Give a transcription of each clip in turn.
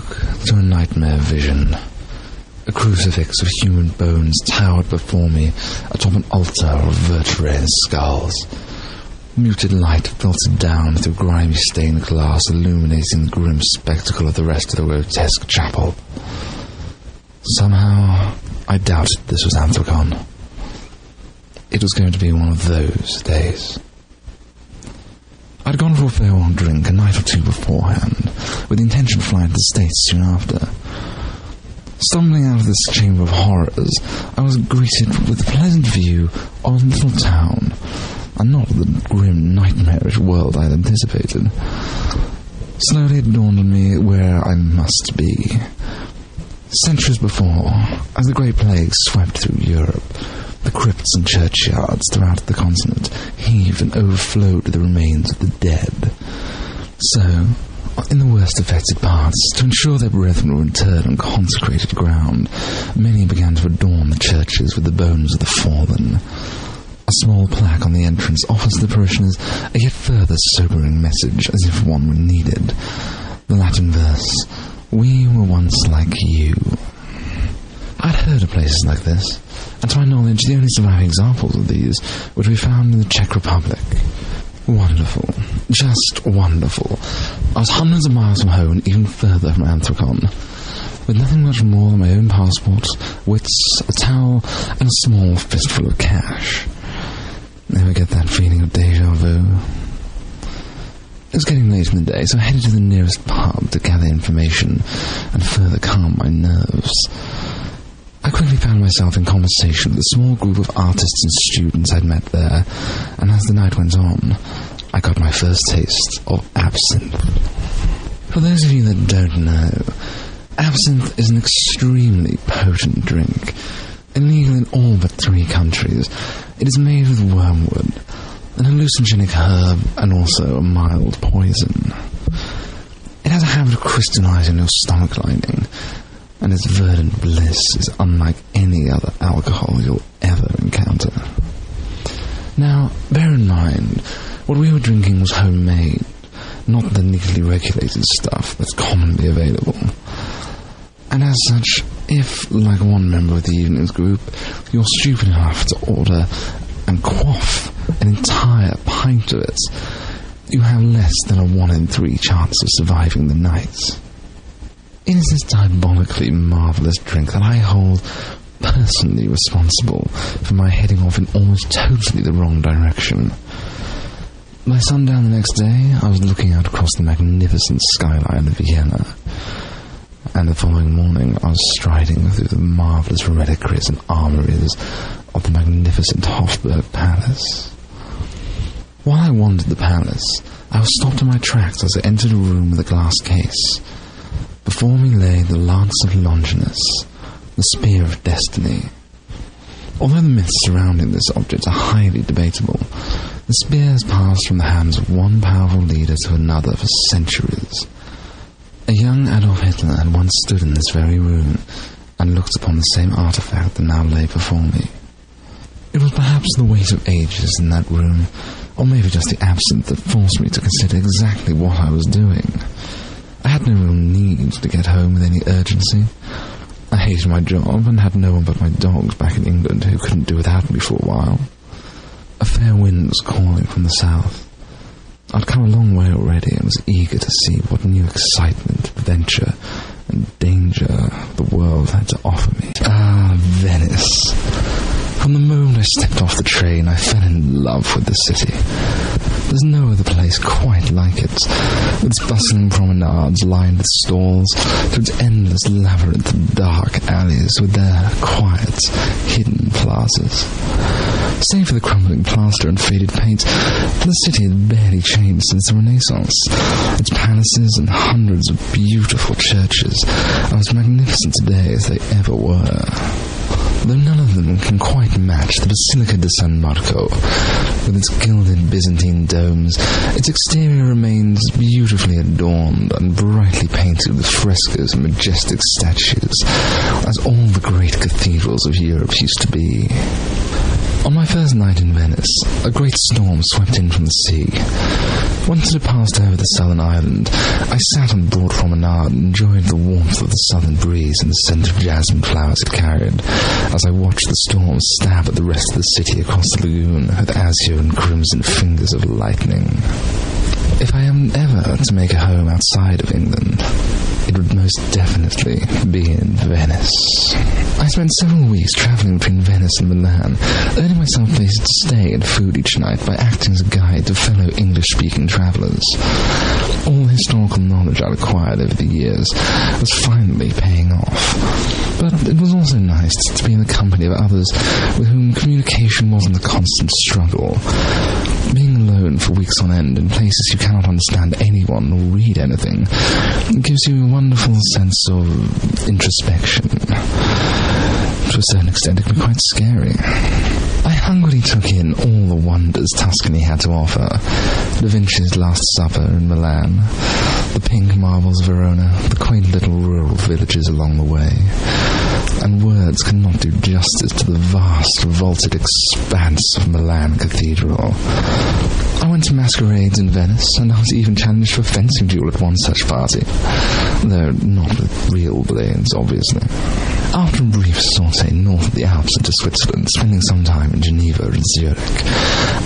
woke to a nightmare vision. A crucifix of human bones towered before me atop an altar of vertebrae skulls. Muted light filtered down through grimy stained glass, illuminating the grim spectacle of the rest of the grotesque chapel. Somehow, I doubted this was Anthrocon. It was going to be one of those days. I'd gone for a farewell drink a night or two beforehand, with the intention of flying to the States soon after. Stumbling out of this chamber of horrors, I was greeted with a pleasant view of a little town, and not the grim, nightmarish world I had anticipated. Slowly it dawned on me where I must be. Centuries before, as the Great Plague swept through Europe, the crypts and churchyards throughout the continent heaved and overflowed with the remains of the dead. So, in the worst affected parts, to ensure their brethren were interred on consecrated ground, many began to adorn the churches with the bones of the fallen. A small plaque on the entrance offers the parishioners a yet further sobering message, as if one were needed. The Latin verse, "We were once like you." I'd heard of places like this, and to my knowledge the only surviving examples of these were to be found in the Czech Republic. Wonderful. Just wonderful. I was hundreds of miles from home and even further from Anthrocon, with nothing much more than my own passport, wits, a towel, and a small fistful of cash. Never get that feeling of déjà vu. It was getting late in the day, so I headed to the nearest pub to gather information and further calm my nerves. I quickly found myself in conversation with a small group of artists and students I'd met there, and as the night went on, I got my first taste of absinthe. For those of you that don't know, absinthe is an extremely potent drink. Illegal in all but 3 countries, it is made with wormwood, an hallucinogenic herb, and also a mild poison. It has a habit of crystallizing your stomach lining, and its verdant bliss is unlike any other alcohol you'll ever encounter. Now, bear in mind, what we were drinking was homemade, not the legally regulated stuff that's commonly available. And as such, if, like one member of the evening's group, you're stupid enough to order and quaff an entire pint of it, you have less than a 1 in 3 chance of surviving the night. It is this diabolically marvellous drink that I hold personally responsible for my heading off in almost totally the wrong direction. By sundown the next day, I was looking out across the magnificent skyline of Vienna, and the following morning I was striding through the marvellous reliquaries and armories of the magnificent Hofburg Palace. While I wandered the palace, I was stopped in my tracks as I entered a room with a glass case. Before me lay the Lance of Longinus, the Spear of Destiny. Although the myths surrounding this object are highly debatable, the spear has passed from the hands of one powerful leader to another for centuries. A young Adolf Hitler had once stood in this very room and looked upon the same artifact that now lay before me. It was perhaps the weight of ages in that room, or maybe just the absinthe that forced me to consider exactly what I was doing. I had no real need to get home with any urgency. I hated my job and had no one but my dogs back in England who couldn't do without me for a while. A fair wind was calling from the south. I'd come a long way already and was eager to see what new excitement, adventure, and danger the world had to offer me. Ah, Venice. From the moment I stepped off the train, I fell in love with the city. There's no other place quite like it, with its bustling promenades lined with stalls, through its endless labyrinth of dark alleys with their quiet, hidden plazas. Save for the crumbling plaster and faded paint, the city had barely changed since the Renaissance. Its palaces and hundreds of beautiful churches are as magnificent today as they ever were, though none of them can quite match the Basilica di San Marco. With its gilded Byzantine domes, its exterior remains beautifully adorned and brightly painted with frescoes and majestic statues, as all the great cathedrals of Europe used to be. On my first night in Venice, a great storm swept in from the sea. Once it had passed over the southern island, I sat on the broad promenade and enjoyed the warmth of the southern breeze and the scent of jasmine flowers it carried, as I watched the storm stab at the rest of the city across the lagoon with azure and crimson fingers of lightning. If I am ever to make a home outside of England, it would most definitely be in Venice. I spent several weeks travelling between Venice and Milan, earning myself places to stay and food each night by acting as a guide to fellow English-speaking travellers. All the historical knowledge I'd acquired over the years was finally paying off. But it was also nice to be in the company of others with whom communication wasn't a constant struggle. Being alone for weeks on end in places you cannot understand anyone or read anything gives you a wonderful sense of introspection. To a certain extent, it can be quite scary. I hungrily took in all the wonders Tuscany had to offer. Da Vinci's Last Supper in Milan, the pink marbles of Verona, the quaint little rural villages along the way. And words cannot do justice to the vast, vaulted expanse of Milan Cathedral. I went to masquerades in Venice, and I was even challenged for a fencing duel at one such party, though not with real blades, obviously. After a brief saute north of the Alps into Switzerland, spending some time in Geneva and Zurich,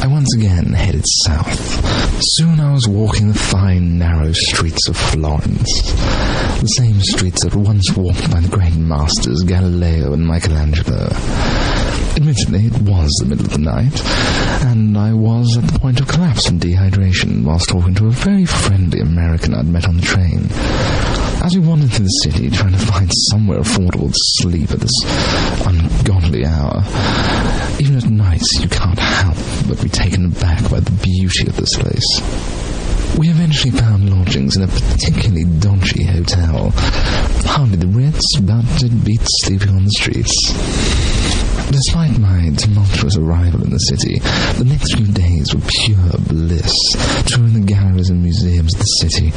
I once again headed south. Soon I was walking the fine, narrow streets of Florence, the same streets that were once walked by the great masters Galileo and Michelangelo. Admittedly, it was the middle of the night, and I was at the point of collapse from dehydration whilst talking to a very friendly American I'd met on the train. As we wandered through the city, trying to find somewhere affordable to sleep at this ungodly hour, even at night you can't help but be taken aback by the beauty of this place. We eventually found lodgings in a particularly dodgy hotel. Hardly the Ritz, but it beats sleeping on the streets. Despite my tumultuous arrival in the city, the next few days were pure bliss, touring the galleries and museums of the city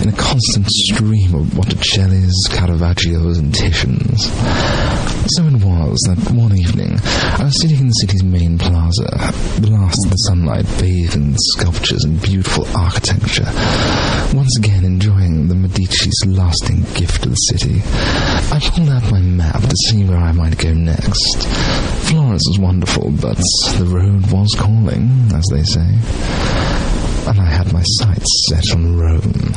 in a constant stream of Botticellis, Caravaggios and Titians. So it was that one evening I was sitting in the city's main plaza, the last of the sunlight bathing in sculptures and beautiful architecture, once again enjoying the Medici's lasting gift to the city. I pulled out my map to see where I might go next. Florence was wonderful, but the road was calling, as they say, and I had my sights set on Rome.